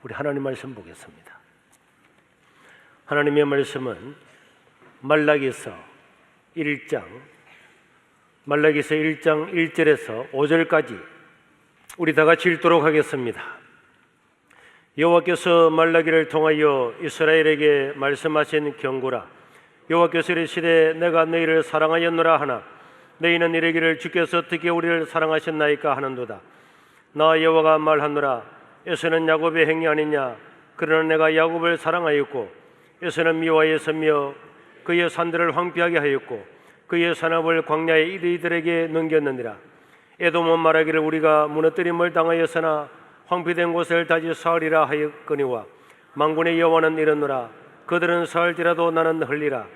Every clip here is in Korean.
우리 하나님 말씀 보겠습니다. 하나님의 말씀은 말라기서 1장 1절에서 5절까지 우리 다 같이 읽도록 하겠습니다. 여호와께서 말라기를 통하여 이스라엘에게 말씀하신 경고라. 여호와께서 이르시되 내가 너희를 사랑하였노라 하나 너희는 이르기를 주께서 어떻게 우리를 사랑하셨나이까 하는도다. 나 여호와가 말하노라. 에서는 야곱의 행위 아니냐. 그러나 내가 야곱을 사랑하였고 에서는 미워하여 서며 그의 산들을 황폐하게 하였고 그의 산업을 광야에 이들에게 넘겼느니라. 에돔은 말하기를 우리가 무너뜨림을 당하였으나 황폐된 곳을 다시 사으리라 하였거니와 만군의 여호와는 이르노라. 그들은 사을지라도 나는 흘리라.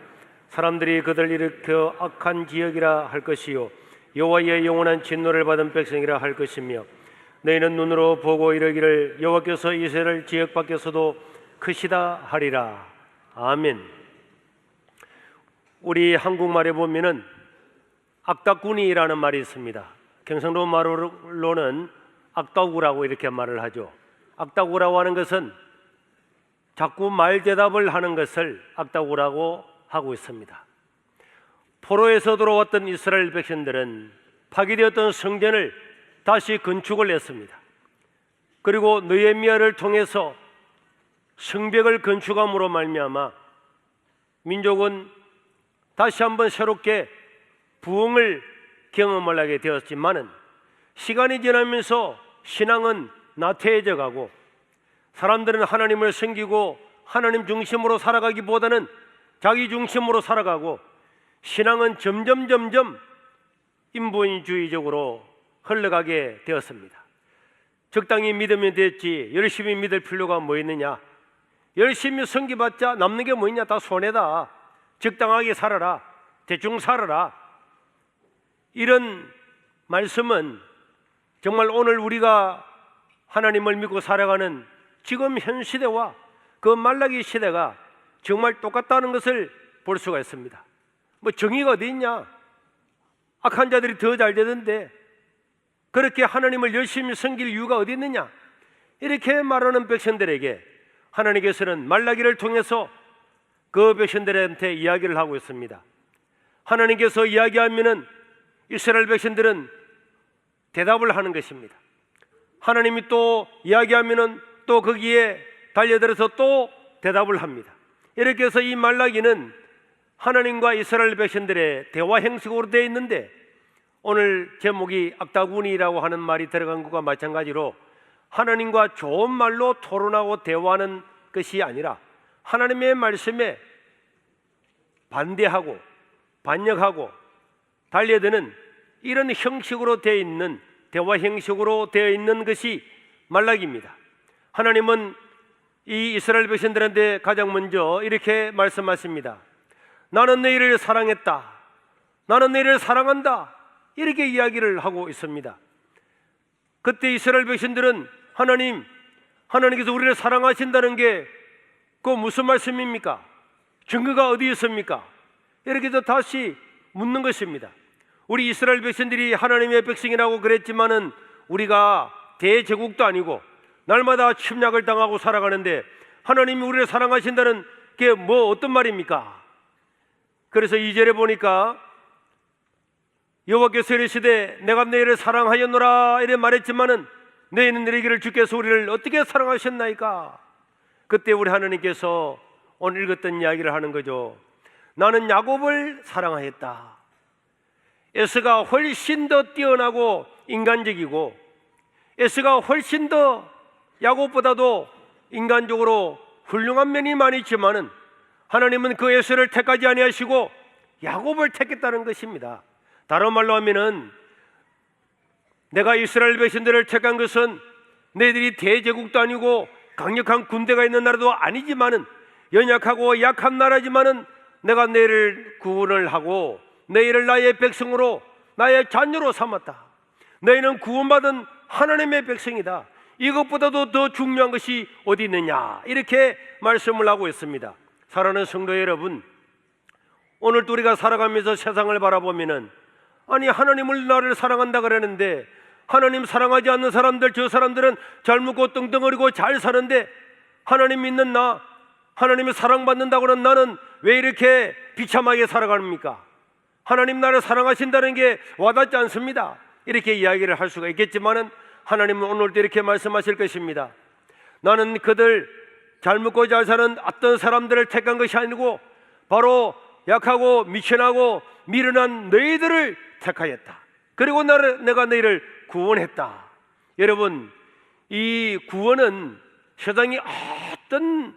사람들이 그들 일으켜 악한 지역이라 할 것이요 여호와의 영원한 진노를 받은 백성이라 할 것이며 너희는 눈으로 보고 이르기를 여호와께서 이스라엘 지역 밖에서도 크시다 하리라. 아멘. 우리 한국말에 보면은 악다구니라는 말이 있습니다. 경상도 말로는 악다구라고 이렇게 말을 하죠. 악다구라고 하는 것은 자꾸 말 대답을 하는 것을 악다구라고 하고 있습니다. 포로에서 들어왔던 이스라엘 백성들은 파괴되었던 성전을 다시 건축을 했습니다. 그리고 느헤미야를 통해서 성벽을 건축함으로 말미암아 민족은 다시 한번 새롭게 부흥을 경험을 하게 되었지만은 시간이 지나면서 신앙은 나태해져 가고 사람들은 하나님을 섬기고 하나님 중심으로 살아가기보다는 자기 중심으로 살아가고 신앙은 점점 인본주의적으로 흘러가게 되었습니다. 적당히 믿으면 됐지 열심히 믿을 필요가 뭐 있느냐. 열심히 섬기봤자 남는 게 뭐 있냐. 다 손해다. 적당하게 살아라. 대충 살아라. 이런 말씀은 정말 오늘 우리가 하나님을 믿고 살아가는 지금 현 시대와 그 말라기 시대가 정말 똑같다는 것을 볼 수가 있습니다. 뭐 정의가 어디 있냐. 악한 자들이 더 잘 되던데 그렇게 하나님을 열심히 섬길 이유가 어디 있느냐. 이렇게 말하는 백성들에게 하나님께서는 말라기를 통해서 그 백성들한테 이야기를 하고 있습니다. 하나님께서 이야기하면은 이스라엘 백성들은 대답을 하는 것입니다. 하나님이 또 이야기하면은 또 거기에 달려들어서 또 대답을 합니다. 이렇게 해서 이 말라기는 하나님과 이스라엘 백성들의 대화 형식으로 되어 있는데 오늘 제목이 악다구니라고 하는 말이 들어간 것과 마찬가지로 하나님과 좋은 말로 토론하고 대화하는 것이 아니라 하나님의 말씀에 반대하고 반역하고 달려드는 이런 형식으로 되어 있는 대화 형식으로 되어 있는 것이 말라기입니다. 하나님은 이 이스라엘 백성들한테 가장 먼저 이렇게 말씀하십니다. 나는 너희를 사랑했다. 나는 너희를 사랑한다. 이렇게 이야기를 하고 있습니다. 그때 이스라엘 백성들은 하나님께서 우리를 사랑하신다는 게 그 무슨 말씀입니까? 증거가 어디 있습니까? 이렇게 해서 다시 묻는 것입니다. 우리 이스라엘 백성들이 하나님의 백성이라고 그랬지만은 우리가 대제국도 아니고 날마다 침략을 당하고 살아가는데 하나님이 우리를 사랑하신다는 게 뭐 어떤 말입니까? 그래서 2절에 보니까 여호와께서 이르시되 내가 너희를 사랑하였노라 이래 말했지만은 너희는 이르기를 주께서 우리를 어떻게 사랑하셨나이까. 그때 우리 하나님께서 오늘 읽었던 이야기를 하는 거죠. 나는 야곱을 사랑하였다. 에서가 훨씬 더 뛰어나고 인간적이고 에서가 훨씬 더 야곱보다도 인간적으로 훌륭한 면이 많이 있지만은 하나님은 그 에서를 택하지 아니하시고 야곱을 택했다는 것입니다. 다른 말로 하면은 내가 이스라엘 백성들을 택한 것은 너희들이 대제국도 아니고 강력한 군대가 있는 나라도 아니지만은 연약하고 약한 나라지만은 내가 너희를 구원을 하고 너희를 나의 백성으로 나의 자녀로 삼았다. 너희는 구원받은 하나님의 백성이다. 이것보다도 더 중요한 것이 어디 있느냐. 이렇게 말씀을 하고 있습니다. 사랑하는 성도 여러분, 오늘도 우리가 살아가면서 세상을 바라보면은 아니 하나님을 나를 사랑한다 그러는데 하나님 사랑하지 않는 사람들, 저 사람들은 잘 먹고 떵떵거리고 잘 사는데 하나님 믿는 나, 하나님의 사랑받는다고 하는 나는 왜 이렇게 비참하게 살아갑니까? 하나님 나를 사랑하신다는 게 와닿지 않습니다. 이렇게 이야기를 할 수가 있겠지만은 하나님은 오늘도 이렇게 말씀하실 것입니다. 나는 그들 잘 먹고 잘 사는 어떤 사람들을 택한 것이 아니고 바로 약하고 미천하고 미련한 너희들을 택하였다. 그리고 내가 너희를 구원했다. 여러분, 이 구원은 세상의 어떤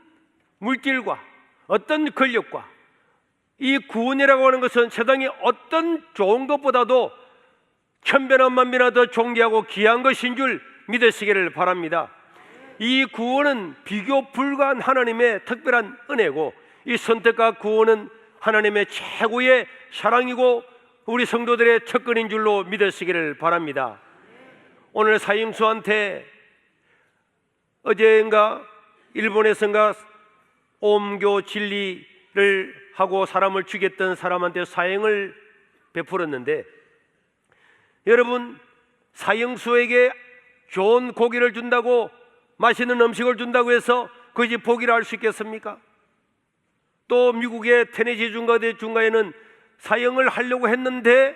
물질과 어떤 권력과 이 구원이라고 하는 것은 세상의 어떤 좋은 것보다도 천배나 만배나 더 존귀하고 귀한 것인 줄 믿으시기를 바랍니다. 이 구원은 비교 불가한 하나님의 특별한 은혜고, 이 선택과 구원은 하나님의 최고의 사랑이고 우리 성도들의 특권인 줄로 믿으시기를 바랍니다. 오늘 사임수한테 어제인가 일본에선가 오음교 진리를 하고 사람을 죽였던 사람한테 사형을 베풀었는데, 여러분, 사형수에게 좋은 고기를 준다고, 맛있는 음식을 준다고 해서 그것이 복이라 할 수 있겠습니까? 또 미국의 테네시 중가에는 사형을 하려고 했는데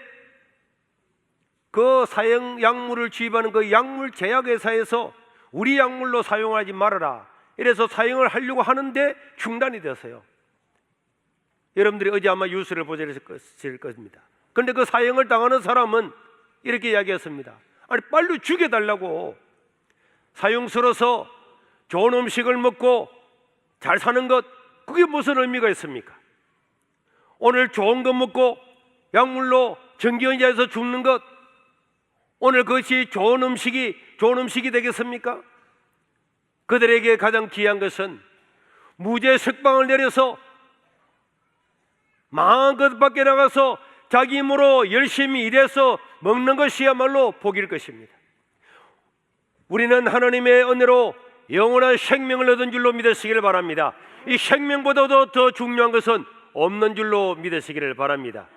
그 사형 약물을 주입하는 그 약물 제약회사에서 우리 약물로 사용하지 말아라, 이래서 사형을 하려고 하는데 중단이 됐어요. 여러분들이 어제 아마 뉴스를 보셨을 것입니다. 그런데 그 사형을 당하는 사람은 이렇게 이야기했습니다. 아니, 빨리 죽여달라고. 사형수로서 좋은 음식을 먹고 잘 사는 것, 그게 무슨 의미가 있습니까? 오늘 좋은 것 먹고 약물로 전기의자에서 죽는 것, 오늘 그것이 좋은 음식이 되겠습니까? 그들에게 가장 귀한 것은 무죄 석방을 내려서 망한 것 밖에 나가서 자기 힘으로 열심히 일해서 먹는 것이야말로 복일 것입니다. 우리는 하나님의 은혜로 영원한 생명을 얻은 줄로 믿으시기를 바랍니다. 이 생명보다도 더 중요한 것은 없는 줄로 믿으시기를 바랍니다.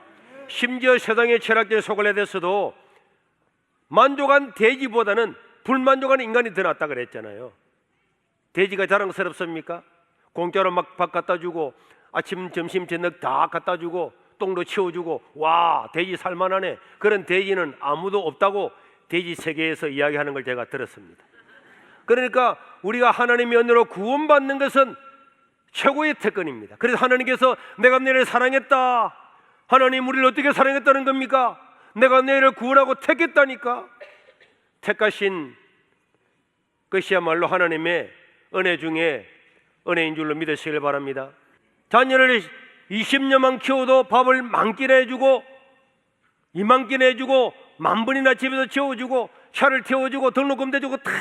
심지어 세상의 철학적인 소갈라에서도 만족한 돼지보다는 불만족한 인간이 더 낫다 그랬잖아요. 돼지가 자랑스럽습니까? 공짜로 막 밥 갖다 주고 아침 점심 저녁 다 갖다 주고 똥도 치워주고, 와, 돼지 살만하네. 그런 돼지는 아무도 없다고 돼지 세계에서 이야기하는 걸 제가 들었습니다. 그러니까 우리가 하나님의 은혜로 구원받는 것은 최고의 특권입니다. 그래서 하나님께서 내가 너희를 사랑했다. 하나님 우리를 어떻게 사랑했다는 겁니까? 내가 너희를 구원하고 택했다니까. 택하신 것이야말로 하나님의 은혜 중에 은혜인 줄로 믿으시길 바랍니다. 자녀를 20년만 키워도 밥을 만끼나 해주고 2만끼나 해주고 만번이나 집에서 채워주고 차를 태워주고 등록금 대주고 다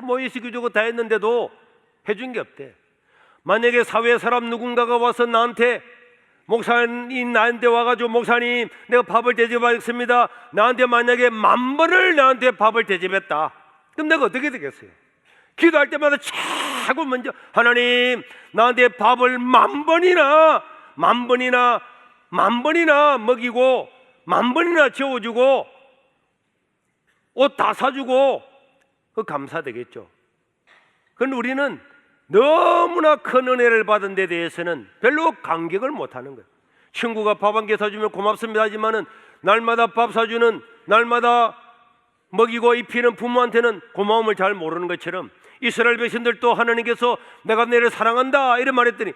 모의시켜주고 다 했는데도 해준 게 없대. 만약에 사회 사람 누군가가 와서 나한테, 목사님 나한테 와가지고 목사님 내가 밥을 대접하겠습니다, 나한테 만약에 10,000번을 나한테 밥을 대접했다, 그럼 내가 어떻게 되겠어요? 기도할 때마다 자꾸 먼저 하나님 나한테 밥을 10,000번이나 먹이고 10,000번이나 채워주고 옷 다 사주고, 그 감사되겠죠. 그런데 우리는 너무나 큰 은혜를 받은 데 대해서는 별로 감격을 못하는 거예요. 친구가 밥 한 개 사주면 고맙습니다 하지만은 날마다 밥 사주는, 날마다 먹이고 입히는 부모한테는 고마움을 잘 모르는 것처럼 이스라엘 백성들도 하나님께서 내가 너희를 사랑한다 이런 말했더니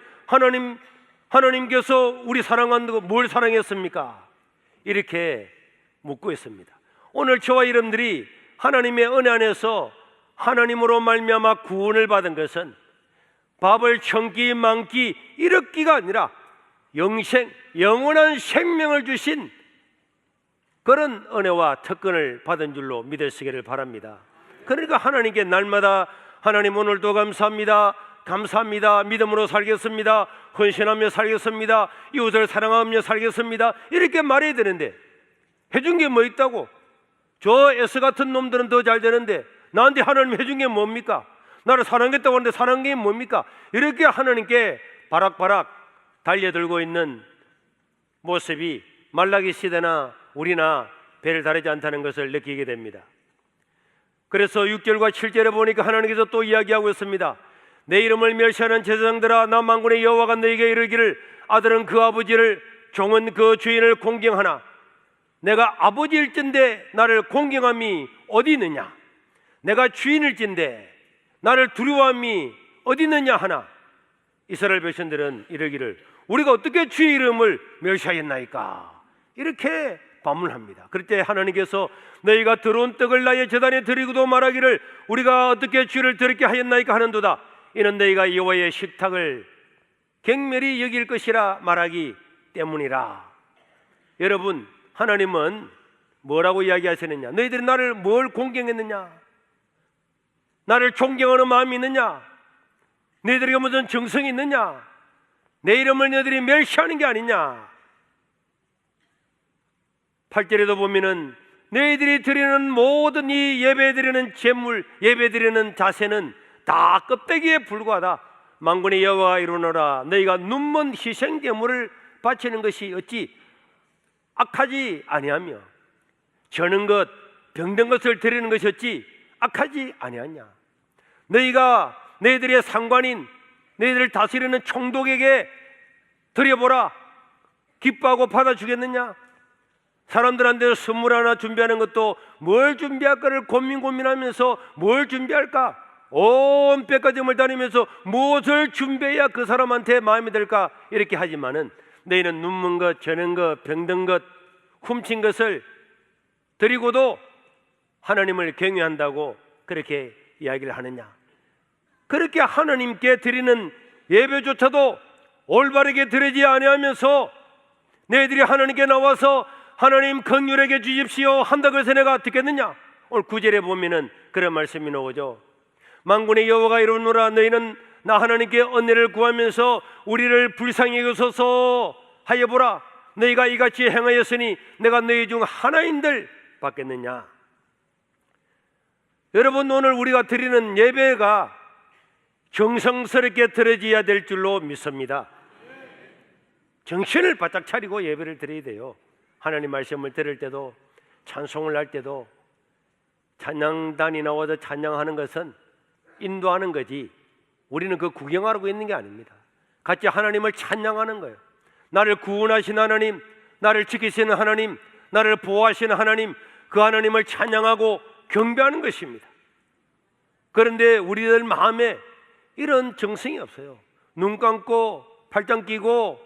하나님께서 우리 사랑한다고 뭘 사랑했습니까? 이렇게 묻고 있습니다. 오늘 저와 여러분들이 하나님의 은혜 안에서 하나님으로 말미암아 구원을 받은 것은 밥을 천끼 만끼 이렇기가 아니라 영원한 생명을 주신 그런 은혜와 특권을 받은 줄로 믿으시기를 바랍니다. 그러니까 하나님께 날마다 하나님 오늘도 감사합니다, 감사합니다, 믿음으로 살겠습니다, 헌신하며 살겠습니다, 이웃을 사랑하며 살겠습니다, 이렇게 말해야 되는데 해준 게 뭐 있다고? 저 S 같은 놈들은 더 잘 되는데 나한테 하나님 해준 게 뭡니까? 나를 사랑했다고 하는데 사랑한 게 뭡니까? 이렇게 하나님께 바락바락 달려들고 있는 모습이 말라기 시대나 우리나 별 다르지 않다는 것을 느끼게 됩니다. 그래서 6절과 7절에 보니까 하나님께서 또 이야기하고 있습니다. 내 이름을 멸시하는 제사장들아, 나 만군의 여호와가 너에게 이르기를 아들은 그 아버지를, 종은 그 주인을 공경하나 내가 아버지일진데 나를 공경함이 어디 있느냐? 내가 주인일진데 나를 두려워함이 어디 있느냐 하나. 이스라엘 백성들은 이르기를 우리가 어떻게 주의 이름을 멸시하였나이까? 이렇게 반문합니다. 그럴 때 하나님께서 너희가 더러운 떡을 나의 제단에 드리고도 말하기를 우리가 어떻게 주를 더럽게 하였나이까 하는도다. 이는 너희가 여호와의 식탁을 경멸히 여길 것이라 말하기 때문이라. 여러분, 하나님은 뭐라고 이야기하시느냐? 너희들이 나를 뭘 공경했느냐? 나를 존경하는 마음이 있느냐? 너희들에게 무슨 정성이 있느냐? 내 이름을 너희들이 멸시하는 게 아니냐? 8절에도 보면은 너희들이 드리는 모든 이 예배드리는 제물, 예배드리는 자세는 다 껍데기에 불과하다. 만군의 여호와가 이르노라 너희가 눈먼 희생 제물을 바치는 것이 어찌 악하지 아니하며 저는 것 병든 것을 드리는 것이 어찌 악하지 아니하냐? 너희가 너희들의 상관인 너희들을 다스리는 총독에게 드려보라. 기뻐하고 받아주겠느냐? 사람들한테 선물 하나 준비하는 것도 뭘 준비할까를 고민하면서 뭘 준비할까? 온 백화점을 다니면서 무엇을 준비해야 그 사람한테 마음에 들까? 이렇게 하지만은 너희는 눈먼 것, 저는 것, 병든 것, 훔친 것을 드리고도 하나님을 경외한다고 그렇게 이야기를 하느냐? 그렇게 하나님께 드리는 예배조차도 올바르게 드리지 아니하면서 너희들이 하나님께 나와서 하나님 긍휼하게 주십시오 한다고 해서 내가 듣겠느냐? 오늘 9절에 보면은 그런 말씀이 나오죠. 만군의 여호와가 이르노라 너희는 나 하나님께 은혜를 구하면서 우리를 불쌍히 여기소서 하여보라. 너희가 이같이 행하였으니 내가 너희 중 하나인들 받겠느냐? 여러분, 오늘 우리가 드리는 예배가 정성스럽게 드려져야 될 줄로 믿습니다. 정신을 바짝 차리고 예배를 드려야 돼요. 하나님 말씀을 들을 때도, 찬송을 할 때도 찬양단이 나와서 찬양하는 것은 인도하는 거지 우리는 그 구경하고 있는 게 아닙니다. 같이 하나님을 찬양하는 거예요. 나를 구원하신 하나님, 나를 지키시는 하나님, 나를 보호하시는 하나님, 그 하나님을 찬양하고 경배하는 것입니다. 그런데 우리들 마음에 이런 정성이 없어요. 눈 감고 팔짱 끼고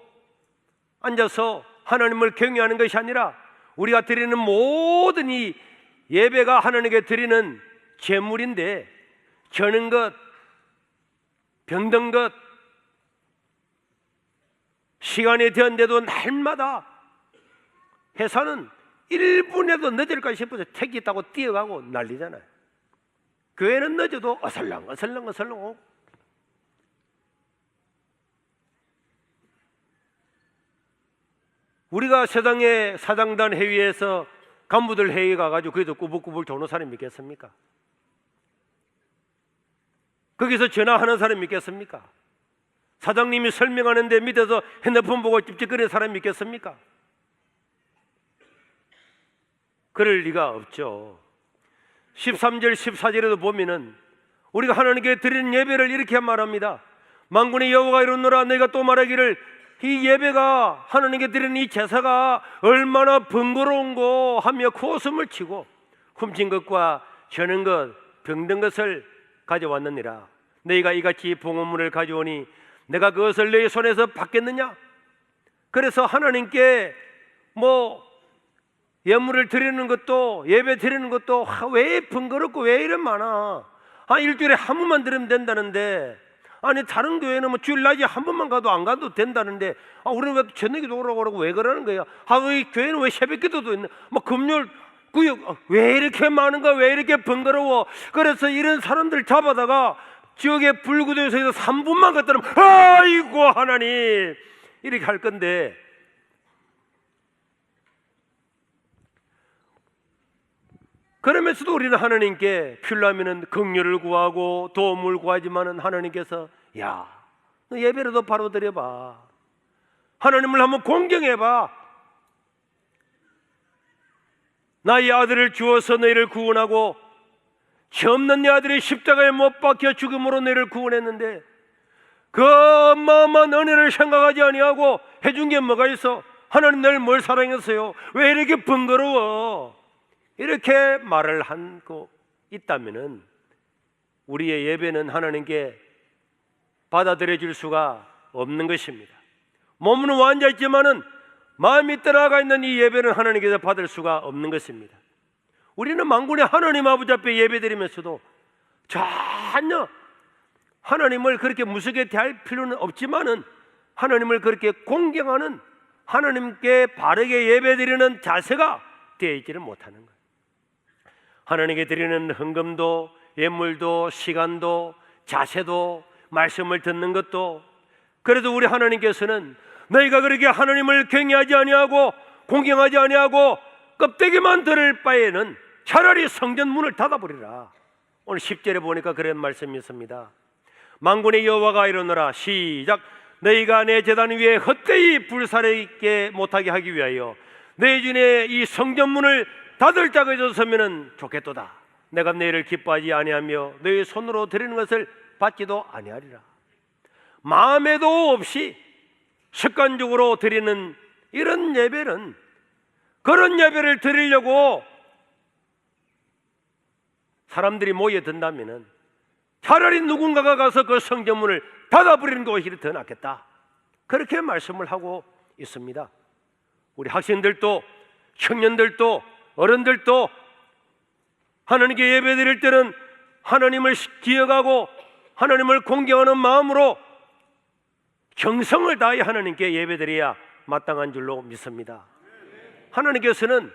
앉아서 하나님을 경외하는 것이 아니라 우리가 드리는 모든 이 예배가 하나님께 드리는 제물인데 저는 것, 병든 것, 시간이 되었는데도 날마다 회사는 1분에도 늦을까 싶어서 택시 타고 뛰어가고 난리잖아요. 교회는 늦어도 어슬렁 오고. 우리가 세상의 사장단 회의에서 간부들 회의 가가지고 거기서 꾸불꾸불 도는 사람이 믿겠습니까? 거기서 전화하는 사람이 믿겠습니까? 사장님이 설명하는데 밑에서 핸드폰 보고 찝찝거리는 사람이 믿겠습니까? 그럴 리가 없죠. 13절 14절에도 보면은 우리가 하나님께 드리는 예배를 이렇게 말합니다. 만군의 여호와가 이르노라 너희가 또 말하기를 이 예배가 하나님께 드리는 이 제사가 얼마나 번거로운고 하며 코웃음을 치고 훔친 것과 저는 것 병든 것을 가져왔느니라. 너희가 이같이 봉헌물을 가져오니 내가 그것을 너희 손에서 받겠느냐? 그래서 하나님께 예물을 드리는 것도 예배 드리는 것도 왜 번거롭고 왜 이래 많아? 일주일에 한 번만 드리면 된다는데 아니 다른 교회는 주일날에 한 번만 가도 안 가도 된다는데 우리는 왜 저녁에도 오라고 그러고 왜 그러는 거야? 이 교회는 왜 새벽기도도 있는 금요일 구역 왜 이렇게 많은가? 왜 이렇게 번거로워? 그래서 이런 사람들 잡아다가 지역의 불구도에서 3분만 갔다 오면 아이고 하나님 이렇게 할 건데 그러면서도 우리는 하나님께 필요하면 긍휼을 구하고 도움을 구하지만은 하나님께서 야, 너 예배라도 바로 드려봐. 하나님을 한번 공경해봐. 나의 아들을 주어서 너희를 구원하고 죄 없는 내 아들이 십자가에 못 박혀 죽음으로 너를 구원했는데 그 어마어마한 은혜를 생각하지 아니하고 해준 게 뭐가 있어? 하나님 널 뭘 사랑했어요? 왜 이렇게 번거로워? 이렇게 말을 하고 있다면은 우리의 예배는 하나님께 받아들여 줄 수가 없는 것입니다. 몸은 완자 있지만은 마음이 떠나가 있는 이 예배는 하나님께서 받을 수가 없는 것입니다. 우리는 만군의 하나님 아버지 앞에 예배드리면서도 전혀 하나님을 그렇게 무섭게 대할 필요는 없지만은 하나님을 그렇게 공경하는, 하나님께 바르게 예배드리는 자세가 되어 있지를 못하는 거예요. 하나님께 드리는 헌금도, 예물도, 시간도, 자세도, 말씀을 듣는 것도, 그래도 우리 하나님께서는 너희가 그렇게 하나님을 경외하지 아니하고 공경하지 아니하고 껍데기만 들을 바에는 차라리 성전 문을 닫아버리라. 오늘 10절에 보니까 그런 말씀이 있습니다. 만군의 여호와가 이르노라. 시작. 너희가 내 제단 위에 헛되이 불사르게 못하게 하기 위하여 너희 중에 이 성전 문을 닫을 자가 있었으면 좋겠도다. 내가 너희를 기뻐하지 아니하며 너희 손으로 드리는 것을 받지도 아니하리라. 마음에도 없이 습관적으로 드리는 이런 예배는, 그런 예배를 드리려고 사람들이 모여든다면 차라리 누군가가 가서 그 성전문을 닫아버리는 것이 더 낫겠다. 그렇게 말씀을 하고 있습니다. 우리 학생들도, 청년들도, 어른들도 하나님께 예배 드릴 때는 하나님을 기억하고 하나님을 공경하는 마음으로 정성을 다해 하나님께 예배드려야 마땅한 줄로 믿습니다. 하나님께서는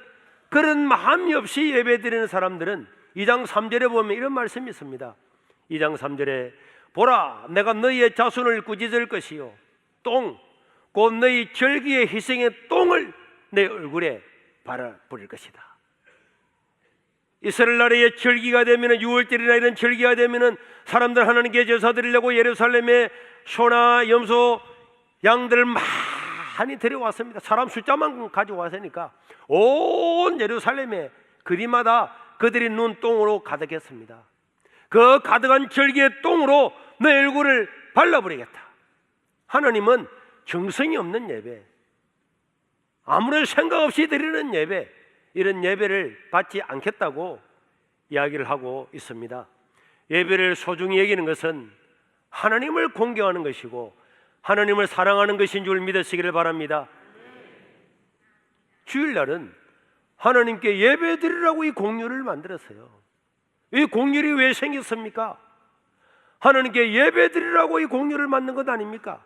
그런 마음이 없이 예배드리는 사람들은 2장 3절에 보면 이런 말씀이 있습니다. 2장 3절에 보라, 내가 너희의 자손을 꾸짖을 것이요 똥, 곧 너희 절기의 희생의 똥을 내 얼굴에 발아 뿌릴 것이다. 이스라엘 나라의 절기가 되면, 6월절이나 이런 절기가 되면 사람들 하나님께 제사 드리려고 예루살렘에 소나 염소, 양들을 많이 데려왔습니다. 사람 숫자만 가져왔으니까 온 예루살렘에 거리마다 그들이 눈 똥으로 가득했습니다. 그 가득한 절기의 똥으로 내 얼굴을 발라버리겠다. 하나님은 정성이 없는 예배, 아무런 생각 없이 드리는 예배, 이런 예배를 받지 않겠다고 이야기를 하고 있습니다. 예배를 소중히 여기는 것은 하나님을 공경하는 것이고 하나님을 사랑하는 것인 줄 믿으시기를 바랍니다. 주일날은 하나님께 예배 드리라고 이 공휴일을 만들었어요. 이 공휴일이 왜 생겼습니까? 하나님께 예배 드리라고 이 공휴일을 만든 것 아닙니까?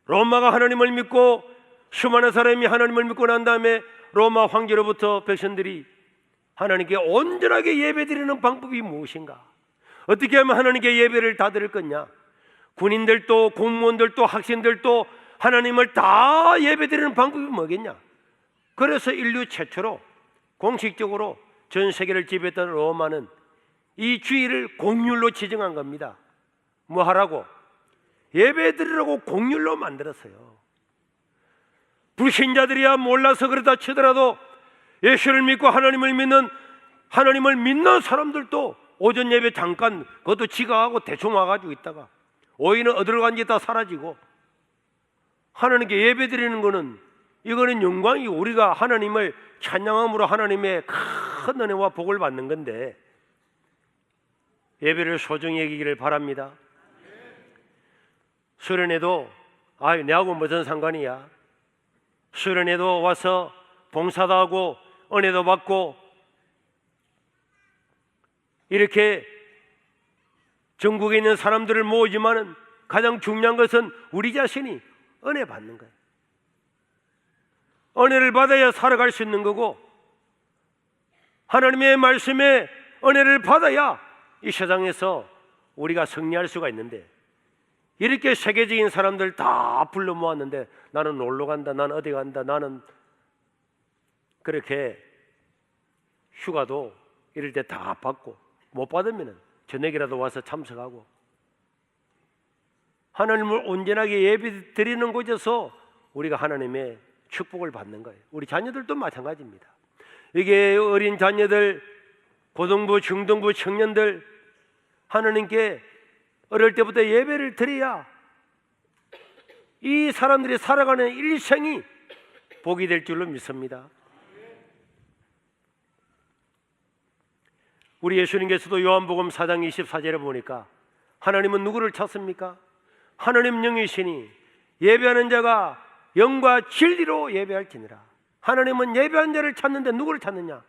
로마가 하나님을 믿고 수많은 사람이 하나님을 믿고 난 다음에 로마 황제로부터 백성들이 하나님께 온전하게 예배 드리는 방법이 무엇인가? 어떻게 하면 하나님께 예배를 다 드릴 거냐? 군인들도 공무원들도 학생들도 하나님을 다 예배 드리는 방법이 뭐겠냐? 그래서 인류 최초로 공식적으로 전 세계를 지배했던 로마는 이 주일을 공휴일로 지정한 겁니다. 뭐 하라고? 예배 드리라고 공휴일로 만들었어요. 불신자들이야 몰라서 그러다 치더라도 예수를 믿고 하나님을 믿는 사람들도 오전 예배 잠깐 그것도 지각하고 대충 와가지고 있다가 오히려 어디로 간지 다 사라지고, 하나님께 예배 드리는 거는 이거는 영광이, 우리가 하나님을 찬양함으로 하나님의 큰 은혜와 복을 받는 건데 예배를 소중히 여기기를 바랍니다. 수련회도 내하고 무슨 상관이야? 수련회도 와서 봉사도 하고 은혜도 받고 이렇게 전국에 있는 사람들을 모으지만은 가장 중요한 것은 우리 자신이 은혜 받는 거예요. 은혜를 받아야 살아갈 수 있는 거고 하나님의 말씀에 은혜를 받아야 이 세상에서 우리가 승리할 수가 있는데, 이렇게 세계적인 사람들 다 불러 모았는데 나는 놀러 간다, 나는 어디 간다, 나는 그렇게 휴가도 이럴 때 다 받고 못 받으면 저녁이라도 와서 참석하고 하나님을 온전하게 예배 드리는 곳에서 우리가 하나님의 축복을 받는 거예요. 우리 자녀들도 마찬가지입니다. 이게 어린 자녀들 고등부, 중등부 청년들 하나님께 어릴 때부터 예배를 드려야 이 사람들이 살아가는 일생이 복이 될 줄로 믿습니다. 우리 예수님께서도 요한복음 4장 24절에 보니까 하나님은 누구를 찾습니까? 하나님 영이시니 예배하는 자가 영과 진리로 예배할지니라. 하나님은 예배한 자를 찾는데 누구를 찾느냐?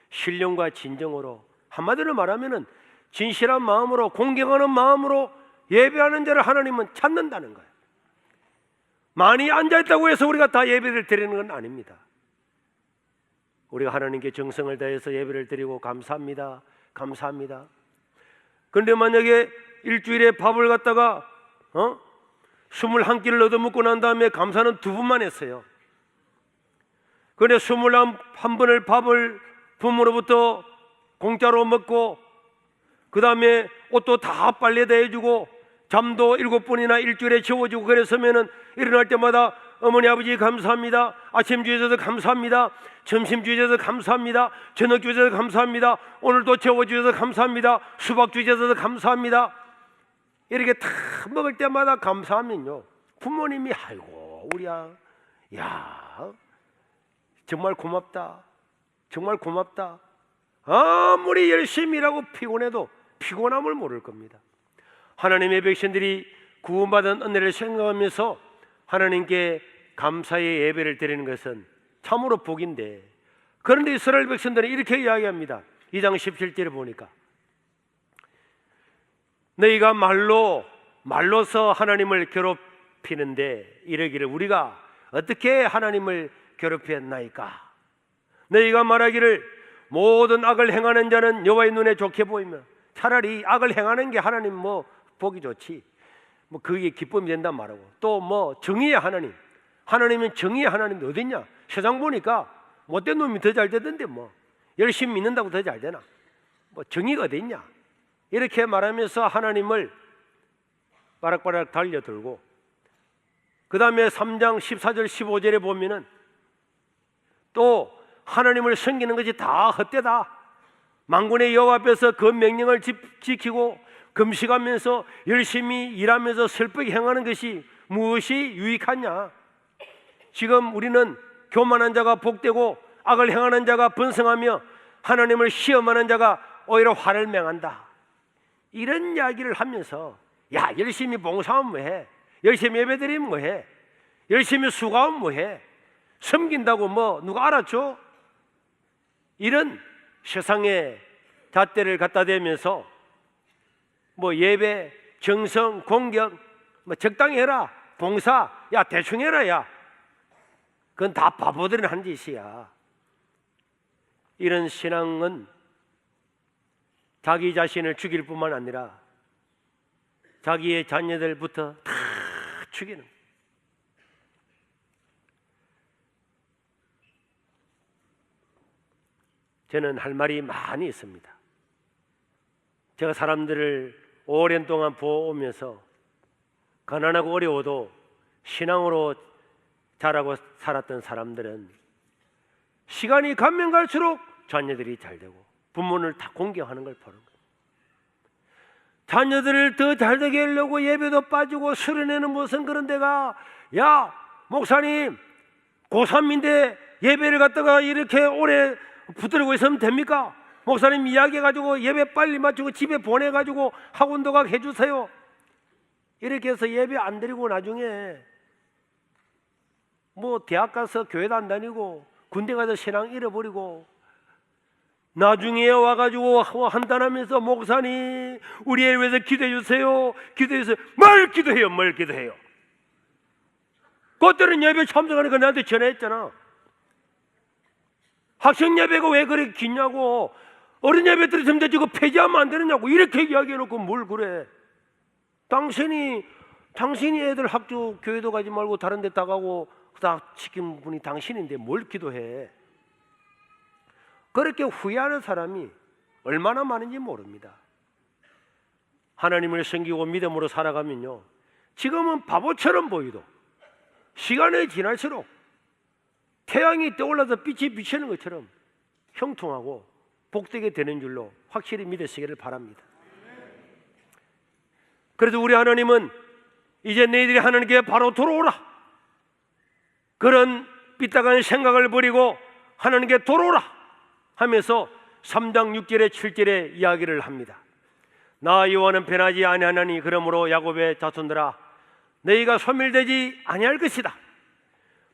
신령과 진정으로, 한마디로 말하면 진실한 마음으로, 공경하는 마음으로 예배하는 자를 하나님은 찾는다는 거예요. 많이 앉아있다고 해서 우리가 다 예배를 드리는 건 아닙니다. 우리가 하나님께 정성을 다해서 예배를 드리고 감사합니다, 감사합니다. 그런데 만약에 일주일에 밥을 갖다가 21끼를 얻어먹고 난 다음에 감사는 2번만 했어요. 그런데 21번을 밥을 부모로부터 공짜로 먹고 그 다음에 옷도 다 빨래다 해주고 잠도 7번이나 일주일에 재워주고 그랬으면은 일어날 때마다 어머니 아버지 감사합니다, 아침 주셔서 감사합니다, 점심 주셔서 감사합니다, 저녁 주셔서 감사합니다, 오늘도 재워주셔서 감사합니다, 수박 주셔서 감사합니다, 이렇게 다 먹을 때마다 감사하면요 부모님이 아이고 우리야, 야 정말 고맙다, 정말 고맙다, 아무리 열심히 일하고 피곤해도 피곤함을 모를 겁니다. 하나님의 백성들이 구원받은 은혜를 생각하면서 하나님께 감사의 예배를 드리는 것은 참으로 복인데, 그런데 이스라엘 백성들은 이렇게 이야기합니다. 2장 17절에 보니까 너희가 말로서 하나님을 괴롭히는데 이러기를 우리가 어떻게 하나님을 괴롭혔나이까? 너희가 말하기를 모든 악을 행하는 자는 여호와의 눈에 좋게 보이며, 차라리 악을 행하는 게 하나님 보기 좋지, 그게 기쁨이 된단 말하고, 또 정의의 하나님, 하나님은 정의의 하나님이 어딨냐? 세상 보니까 못된 놈이 더 잘 되던데 열심히 믿는다고 더 잘 되나? 정의가 어딨냐? 이렇게 말하면서 하나님을 바락바락 달려들고, 그 다음에 3장 14절 15절에 보면은 또 하나님을 섬기는 것이 다 헛되다, 만군의 여호와 앞에서 그 명령을 지키고 금식하면서 열심히 일하면서 슬프게 행하는 것이 무엇이 유익하냐? 지금 우리는 교만한 자가 복되고 악을 행하는 자가 번성하며 하나님을 시험하는 자가 오히려 화를 맹한다, 이런 이야기를 하면서 야 열심히 봉사하면 뭐해, 열심히 예배드리면 뭐해, 열심히 수고하면 뭐해, 섬긴다고 누가 알았죠? 이런 세상의 잣대를 갖다 대면서 예배, 정성, 공경 적당히 해라, 봉사 야 대충 해라, 야 그건 다 바보들이 하는 짓이야. 이런 신앙은 자기 자신을 죽일 뿐만 아니라 자기의 자녀들부터 다 죽이는. 저는 할 말이 많이 있습니다. 제가 사람들을 오랜 동안 보면서 가난하고 어려워도 신앙으로 자라고 살았던 사람들은 시간이 가면 갈수록 자녀들이 잘 되고 부모를 다 공경하는 걸 보는 거예요. 자녀들을 더 잘되게 하려고 예배도 빠지고 수련회는 무슨 그런 데가, 야 목사님 고3인데 예배를 갖다가 이렇게 오래 붙들고 있으면 됩니까? 목사님 이야기해가지고 예배 빨리 마치고 집에 보내가지고 학원도 가게 해주세요. 이렇게 해서 예배 안 드리고 나중에 대학 가서 교회도 안 다니고 군대 가서 신앙 잃어버리고 나중에 와가지고 한탄하면서 목사님 우리 애 위해서 기도해 주세요, 기도해 주세요. 뭘 기도해요, 뭘 기도해요? 그때는 예배 참석하니까 나한테 전화했잖아. 학생 예배가 왜 그렇게 기냐고, 어린 예배 들으면 되지 그 폐지하면 안 되느냐고 이렇게 이야기해놓고 뭘 그래. 당신이 애들 학교 교회도 가지 말고 다른 데 다 가고 다 시킨 분이 당신인데 뭘 기도해. 그렇게 후회하는 사람이 얼마나 많은지 모릅니다. 하나님을 섬기고 믿음으로 살아가면요, 지금은 바보처럼 보이도 시간이 지날수록 태양이 떠올라서 빛이 비치는 것처럼 형통하고 복되게 되는 줄로 확실히 믿으시기를 바랍니다. 그래서 우리 하나님은 이제 너희들이 하나님께 바로 돌아오라, 그런 삐딱한 생각을 버리고 하나님께 돌아오라 하면서 3장 6절에 7절에 이야기를 합니다. 나 여호와는 변하지 아니하나니 그러므로 야곱의 자손들아 너희가 소멸되지 아니할 것이다.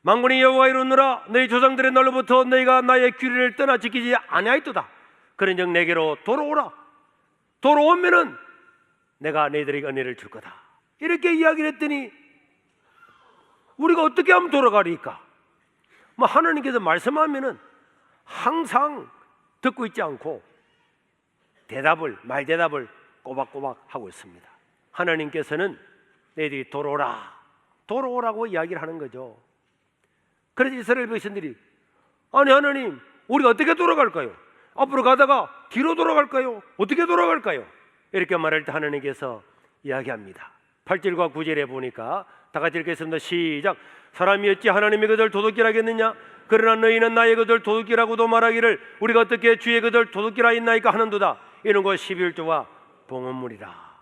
만군의 여호와가 이르노라 너희 조상들의 날로부터 너희가 나의 규례를 떠나 지키지 아니하였도다. 그런즉 내게로 돌아오라. 돌아오면은 내가 너희들에게 은혜를 줄 거다. 이렇게 이야기를 했더니 우리가 어떻게 하면 돌아가리까? 뭐 하나님께서 말씀하면은 항상 듣고 있지 않고 말대답을 꼬박꼬박 하고 있습니다. 하나님께서는 너희들이 돌아오라고 이야기를 하는 거죠. 그래서 이스라엘 백성들이 아니 하나님 우리가 어떻게 돌아갈까요? 앞으로 가다가 뒤로 돌아갈까요? 어떻게 돌아갈까요? 이렇게 말할 때 하나님께서 이야기합니다. 8절과 9절에 보니까 다 같이 읽겠습니다. 시작. 사람이 어찌 하나님의 것을 도둑질 하겠느냐? 그러나 너희는 나의 것을 도둑질하고도 말하기를 우리가 어떻게 주의 것을 도둑질 하였나이까 하는도다. 이런 것 11조와 봉헌물이라.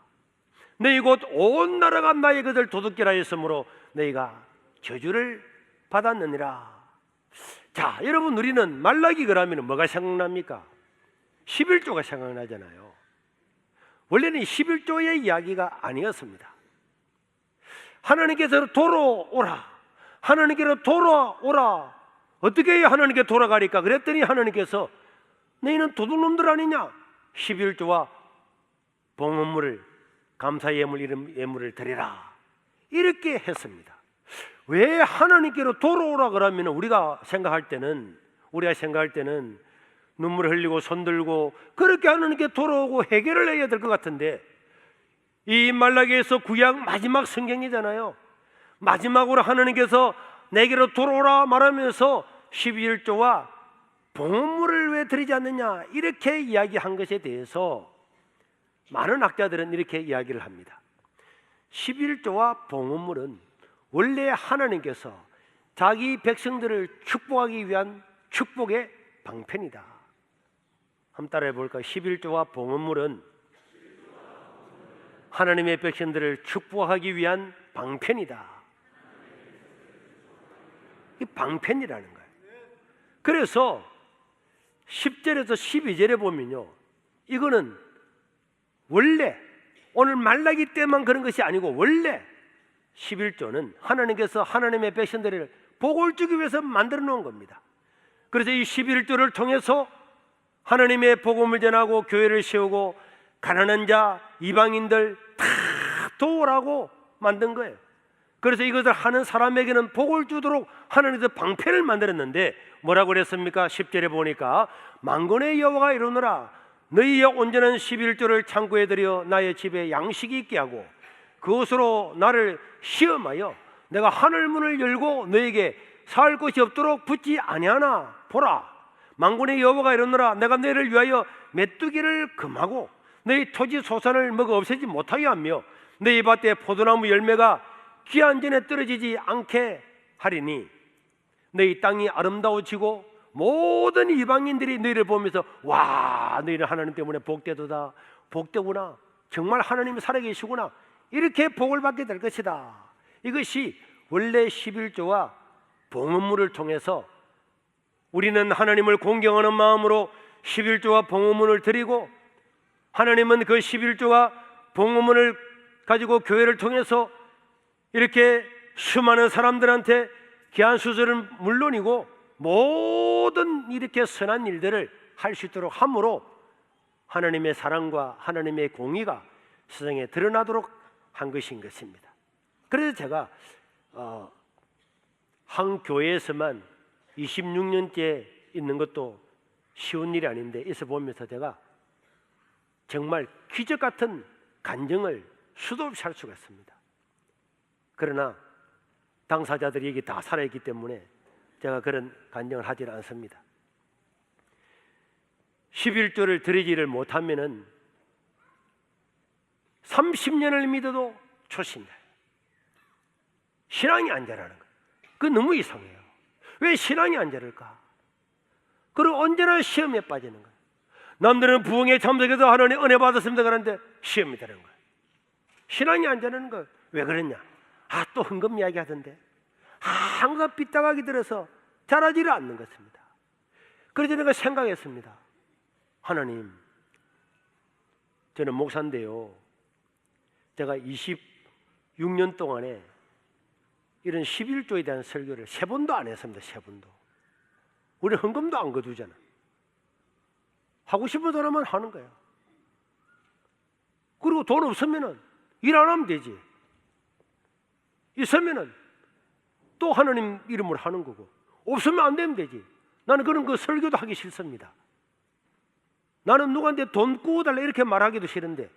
너희 곧 온 나라가 나의 것을 도둑질 하였으므로 너희가 저주를 받았느니라. 자, 여러분 우리는 말라기 그러면 뭐가 생각납니까? 11조가 생각나잖아요. 원래는 11조의 이야기가 아니었습니다. 하나님께서 돌아오라, 하나님께로 돌아오라. 어떻게 해야 하나님께 돌아가리까? 그랬더니 하나님께서 너희는 도둑놈들 아니냐? 11조와 봉헌물을 감사 예물을 드리라. 이렇게 했습니다. 왜 하나님께로 돌아오라 그러면 우리가 생각할 때는 눈물 흘리고 손 들고 그렇게 하나님께 돌아오고 해결을 해야 될 것 같은데, 이 말라기에서 구약 마지막 성경이잖아요. 마지막으로 하나님께서 내게로 돌아오라 말하면서 11조와 봉헌물을 왜 드리지 않느냐 이렇게 이야기한 것에 대해서 많은 학자들은 이렇게 이야기를 합니다. 11조와 봉헌물은 원래 하나님께서 자기 백성들을 축복하기 위한 축복의 방편이다. 한번 따라해 볼까요? 11조와 봉헌물은 하나님의 백성들을 축복하기 위한 방편이다. 이 방편이라는 거예요. 그래서 10절에서 12절에 보면요, 이거는 원래 오늘 말라기 때만 그런 것이 아니고 원래 11조는 하나님께서 하나님의 백성들을 복을 주기 위해서 만들어 놓은 겁니다. 그래서 이 11조를 통해서 하나님의 복음을 전하고 교회를 세우고 가난한 자, 이방인들 다 도우라고 만든 거예요. 그래서 이것을 하는 사람에게는 복을 주도록 하나님께서 방편을 만들었는데 뭐라고 그랬습니까? 10절에 보니까 만군의 여호와가 이르노라 너희의 온전한 11조를 창고에 들여 나의 집에 양식이 있게 하고 그것으로 나를 시험하여 내가 하늘문을 열고 너에게 살 것이 없도록 붙지 아니하나 보라. 만군의 여호와가 이르노라 내가 너희를 위하여 메뚜기를 금하고 너희 토지 소산을 먹어 없애지 못하게 하며 너희 밭에 포도나무 열매가 귀한 전에 떨어지지 않게 하리니 너희 땅이 아름다워지고 모든 이방인들이 너희를 보면서 와 너희는 하나님 때문에 복되도다, 복되구나, 정말 하나님이 살아계시구나, 이렇게 복을 받게 될 것이다. 이것이 원래 11조와 봉헌물을 통해서 우리는 하나님을 공경하는 마음으로 11조와 봉헌물을 드리고 하나님은 그 11조와 봉헌물을 가지고 교회를 통해서 이렇게 수많은 사람들한테 귀한 수술은 물론이고 모든 이렇게 선한 일들을 할 수 있도록 함으로 하나님의 사랑과 하나님의 공의가 세상에 드러나도록 한 것인 것입니다. 그래서 제가 한 교회에서만 26년째 있는 것도 쉬운 일이 아닌데 있어 보면서 제가 정말 기적 같은 간증을 수도 없이 할 수가 있습니다. 그러나 당사자들이 여기 다 살아있기 때문에 제가 그런 간증을 하지는 않습니다. 11조를 드리지를 못하면은 30년을 믿어도 초신자예요. 신앙이 안 자라는 거예요. 그거 너무 이상해요. 왜 신앙이 안 자랄까? 그리고 언제나 시험에 빠지는 거예요. 남들은 부흥에 참석해서 하나님 은혜 받았습니다 그러는데 시험이 되는 거예요. 신앙이 안 되는 거예요. 왜 그랬냐? 또 헌금 이야기 하던데 항상 삐딱하게 들어서 자라지를 않는 것입니다. 그래서 내가 생각했습니다. 하나님, 저는 목사인데요, 제가 26년 동안에 이런 11조에 대한 설교를 3번도 안 했습니다. 3번도. 우리 헌금도 안 거두잖아. 하고 싶은 사람만 하는 거야. 그리고 돈 없으면은 일 안 하면 되지. 있으면은 또 하나님 이름으로 하는 거고, 없으면 안 되면 되지. 나는 그런 그 설교도 하기 싫습니다. 나는 누구한테 돈 구워달라 이렇게 말하기도 싫은데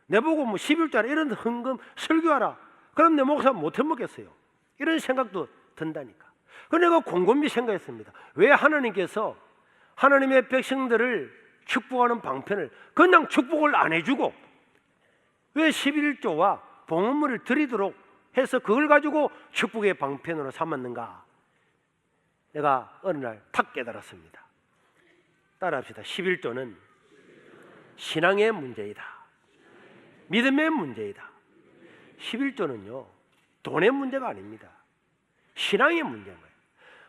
내보고 뭐 11조라 이런 헌금 설교하라 그럼 내 목사 못 해먹겠어요. 이런 생각도 든다니까. 그래서 내가 곰곰이 생각했습니다. 왜 하나님께서 하나님의 백성들을 축복하는 방편을 그냥 축복을 안 해주고 왜 11조와 봉헌물을 드리도록 해서 그걸 가지고 축복의 방편으로 삼았는가? 내가 어느 날 탁 깨달았습니다. 따라합시다. 11조는 신앙의 문제이다. 믿음의 문제이다. 11조는요 돈의 문제가 아닙니다. 신앙의 문제인 거예요.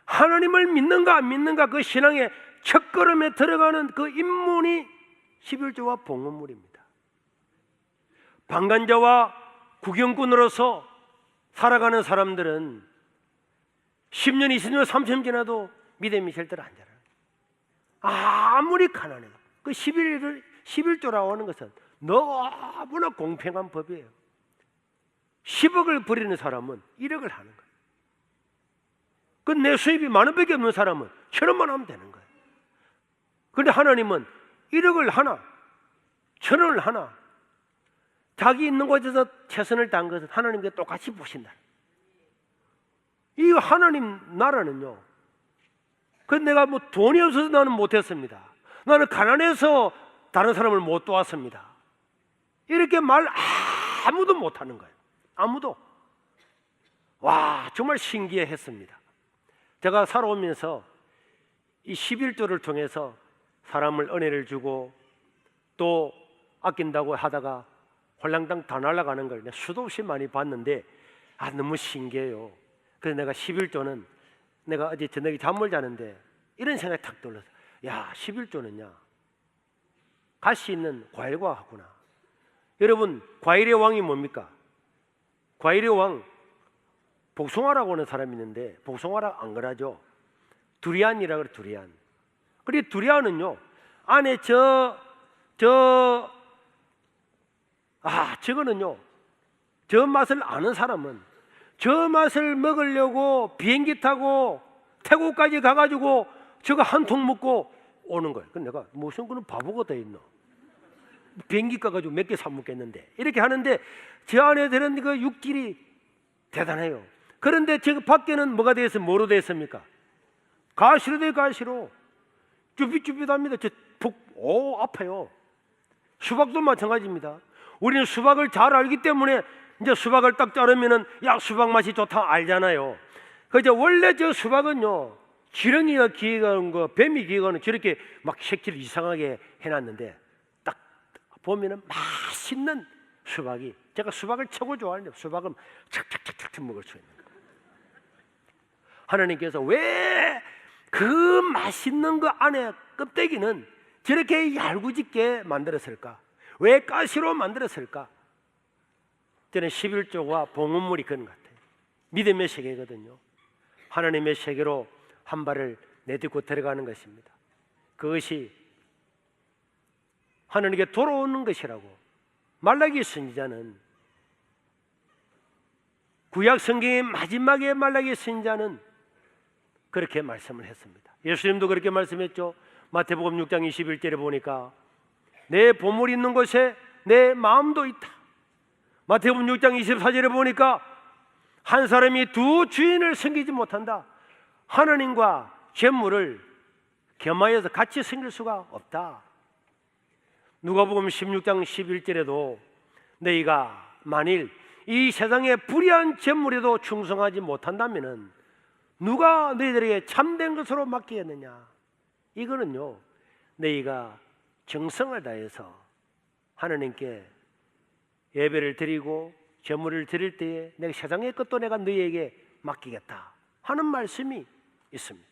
하나님을 믿는가 안 믿는가 그 신앙의 첫걸음에 들어가는 그 입문이 11조와 봉헌물입니다. 방관자와 구경꾼으로서 살아가는 사람들은 10년, 20년, 30년 지나도 믿음이 절대로 안 자라요. 아무리 가난해도 그 11조라고 하는 것은 너무나 공평한 법이에요. 10억을 버리는 사람은 1억을 하는 거예요. 그 내 수입이 만 원밖에 없는 사람은 1,000원만 하면 되는 거예요. 그런데 하나님은 1억을 하나, 1,000원을 하나, 자기 있는 곳에서 최선을 다한 것은 하나님께 똑같이 보신다. 이 하나님 나라는요, 그 내가 뭐 돈이 없어서 나는 못했습니다. 나는 가난해서 다른 사람을 못 도왔습니다. 이렇게 말 아무도 못하는 거예요. 아무도. 와, 정말 신기했습니다. 제가 살아오면서 이 11조를 통해서 사람을 은혜를 주고 또 아낀다고 하다가 홀랑당 다 날아가는 걸 수도 없이 많이 봤는데 너무 신기해요. 그래서 내가 11조는 내가 어제 저녁에 잠을 자는데 이런 생각이 탁 떠올라서, 야, 11조는요 가시 있는 과일과 같구나. 여러분, 과일의 왕이 뭡니까? 과일의 왕 복숭아라고 하는 사람이 있는데 복숭아라 안 그러죠? 두리안이라고 그래. 두리안. 그리고 두리안은요 안에 저거는요, 저 맛을 아는 사람은 저 맛을 먹으려고 비행기 타고 태국까지 가가지고 저거 한 통 먹고 오는 거예요. 근데 내가 무슨 그런 바보가 더 있노? 비행기 가가지고 몇 개 사 먹겠는데 이렇게 하는데 저 안에 들은 그 육질이 대단해요. 그런데 저 밖에는 뭐가 되어 있어요? 뭐로 되어 있습니까? 가시로 돼요. 가시로. 쭈삣쭈삣합니다. 아파요. 수박도 마찬가지입니다. 우리는 수박을 잘 알기 때문에 이제 수박을 딱 자르면은 야, 수박 맛이 좋다 알잖아요. 그저 원래 저 수박은요 지렁이가 기어가는 거, 뱀이 기어가는 저렇게 막 색질 이상하게 해놨는데 딱 보면은 맛있는 수박이, 제가 수박을 최고 좋아하는데 수박은 착착착착 먹을 수 있는 거예요. 하나님께서 왜 그 맛있는 거 안에 껍데기는 저렇게 얄궂게 만들었을까? 왜 가시로 만들었을까? 저는 11조와 봉헌물이 그런 것 같아요. 믿음의 세계거든요. 하나님의 세계로 한 발을 내딛고 들어가는 것입니다. 그것이 하나님께 돌아오는 것이라고 말라기 선지자는, 구약 성경의 마지막에 말라기 선지자는 그렇게 말씀을 했습니다. 예수님도 그렇게 말씀했죠. 마태복음 6장 21절에 보니까 내 보물이 있는 곳에 내 마음도 있다. 마태복음 6장 24절에 보니까 한 사람이 두 주인을 섬기지 못한다. 하나님과 재물을 겸하여서 같이 섬길 수가 없다. 누가복음 16장 11절에도 너희가 만일 이 세상의 불의한 재물에도 충성하지 못한다면은 누가 너희들에게 참된 것으로 맡기겠느냐? 이거는요 너희가 정성을 다해서 하나님께 예배를 드리고 제물을 드릴 때에 내가 세상의 것도 내가 너희에게 맡기겠다 하는 말씀이 있습니다.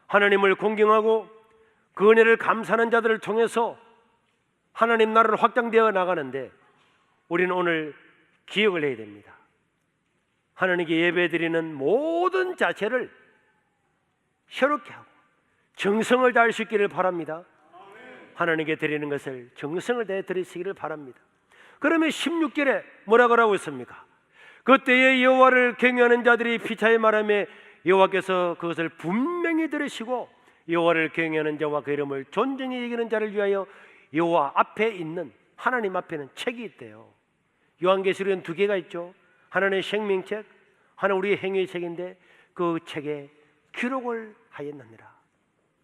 하나님을 공경하고 그 은혜를 감사하는 자들을 통해서 하나님 나라를 확장되어 나가는데 우리는 오늘 기억을 해야 됩니다. 하나님께 예배드리는 모든 자체를 새롭게 하고 정성을 다할 수 있기를 바랍니다. 하나님께 드리는 것을 정성을 다해 드리시기를 바랍니다. 그러면 16절에 뭐라고 하고 있습니까? 그때에 여호와를 경외하는 자들이 피차에 말하며 여호와께서 그것을 분명히 들으시고 여호와를 경외하는 자와 그 이름을 존중히 여기는 자를 위하여 여호와 앞에 있는 하나님 앞에는 책이 있대요. 요한계시록에는 2개가 있죠. 하나는 생명책, 하나는 우리의 행위의 책인데 그 책에 기록을 하였느니라.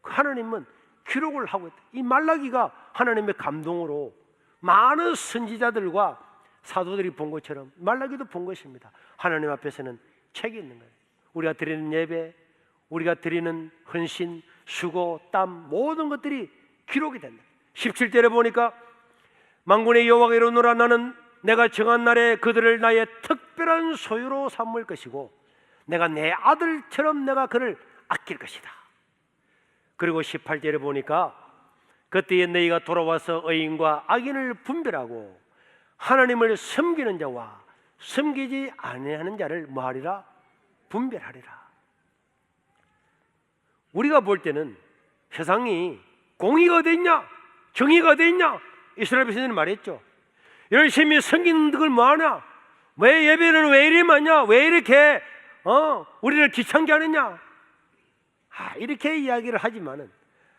하나님은 기록을 하고 있다. 이 말라기가 하나님의 감동으로 많은 선지자들과 사도들이 본 것처럼 말라기도 본 것입니다. 하나님 앞에서는 책이 있는 거예요. 우리가 드리는 예배, 우리가 드리는 헌신, 수고, 땀 모든 것들이 기록이 된다. 17절에 보니까 만군의 여호와가 이르노라 나는 내가 정한 날에 그들을 나의 특별한 소유로 삼을 것이고 내가 내 아들처럼 내가 그를 아낄 것이다. 그리고 18절에 보니까 그때에 너희가 돌아와서 의인과 악인을 분별하고 하나님을 섬기는 자와 섬기지 아니하는 자를 뭐하리라? 분별하리라. 우리가 볼 때는 세상이 공의가 어디 있냐? 정의가 어디 있냐? 이스라엘 백성들은 말했죠. 열심히 섬기는 걸 뭐하냐? 왜 예배는 왜 이리 많냐? 왜 이렇게 우리를 귀찮게 하느냐? 이렇게 이야기를 하지만은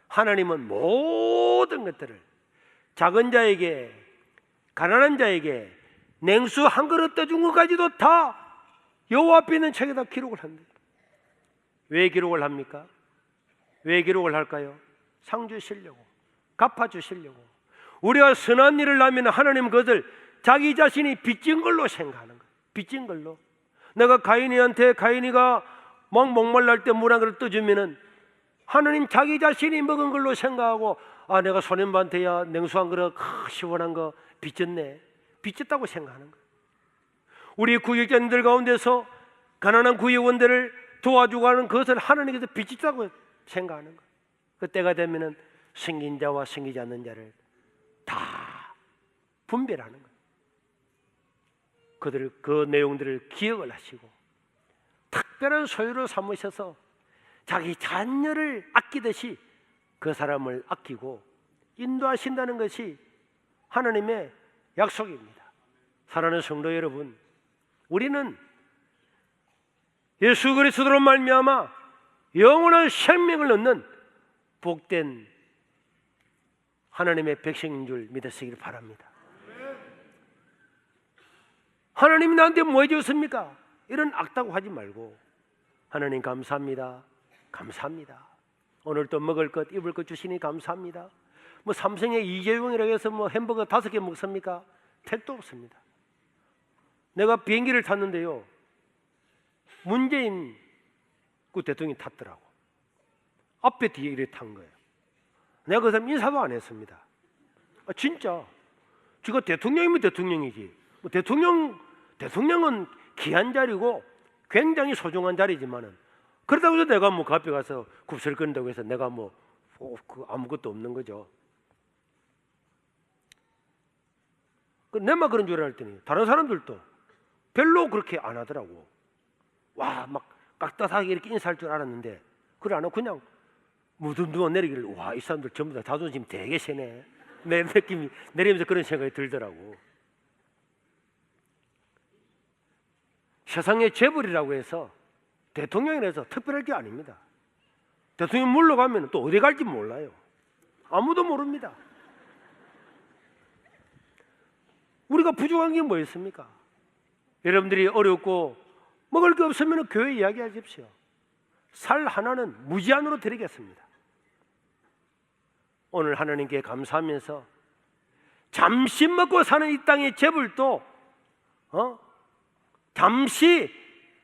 하나님은 모든 것들을 작은 자에게 가난한 자에게 냉수 한 그릇 떠준 것까지도 다 여호와 앞에 있는 책에다 기록을 한다. 왜 기록을 합니까? 왜 기록을 할까요? 상 주시려고, 갚아 주시려고. 우리가 선한 일을 하면 하나님 그것을 자기 자신이 빚진 걸로 생각하는 거예요. 빚진 걸로. 내가 가인이한테 가인이가 막 목말랄 때 물 한 그릇 떠주면은 하나님 자기 자신이 먹은 걸로 생각하고 내가 소년반한테야 냉수 한 그릇 시원한 거 빚졌네. 빚졌다고 생각하는 거예요. 우리 구역자님들 가운데서 가난한 구역원들을 도와주고 하는 그것을 하나님께서 빚졌다고 생각하는 거예요. 그때가 되면은 섬긴 자와 섬기지 않는 자를 다 분별하는 거예요. 그들 그 내용들을 기억을 하시고 특별한 소유로 삼으셔서 자기 자녀를 아끼듯이 그 사람을 아끼고 인도하신다는 것이 하나님의 약속입니다. 사랑하는 성도 여러분, 우리는 예수 그리스도로 말미암아 영원한 생명을 얻는 복된 하나님의 백성인 줄 믿으시길 바랍니다. 하나님이 나한테 뭐 해줬습니까? 이런 악다고 하지 말고 하나님 감사합니다. 감사합니다. 오늘 또 먹을 것 입을 것 주시니 감사합니다. 뭐 삼성의 이재용이라고 해서 뭐 햄버거 5개 먹습니까? 택도 없습니다. 내가 비행기를 탔는데요, 문재인 그 대통령이 탔더라고. 앞에 뒤에 이렇게 탄 거예요. 내가 그 사람 인사도 안 했습니다. 진짜 지가 대통령이면 대통령이지. 뭐 대통령은 귀한 자리고 굉장히 소중한 자리지만은 그렇다고 해서 내가 뭐 그 앞에 가서 굽슬거린다고 해서 내가 뭐 아무것도 없는 거죠. 내만 그런 줄 알았더니 다른 사람들도 별로 그렇게 안 하더라고. 와, 막 깍듯하게 이렇게 인사할 줄 알았는데 그걸 안 하고 그냥 무덤두어 내리기를, 와, 이 사람들 전부 다 자존심 되게 세네. 내 느낌이 내리면서 그런 생각이 들더라고. 세상의 재벌이라고 해서 대통령이라서 특별할 게 아닙니다. 대통령 물러가면 또 어디 갈지 몰라요. 아무도 모릅니다. 우리가 부족한 게 뭐였습니까? 여러분들이 어렵고 먹을 게 없으면 교회 이야기하십시오. 살 하나는 무제한으로 드리겠습니다. 오늘 하나님께 감사하면서 잠시 먹고 사는 이 땅의 재벌도 잠시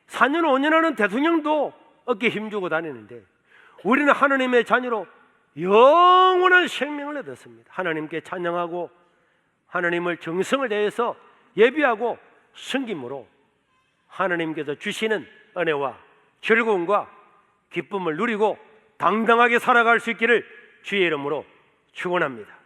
4년 5년 하는 대통령도 어깨 힘주고 다니는데 우리는 하나님의 자녀로 영원한 생명을 얻었습니다. 하나님께 찬양하고 하나님을 정성을 다해서 예비하고 섬김으로 하나님께서 주시는 은혜와 즐거움과 기쁨을 누리고 당당하게 살아갈 수 있기를 주의 이름으로 축원합니다.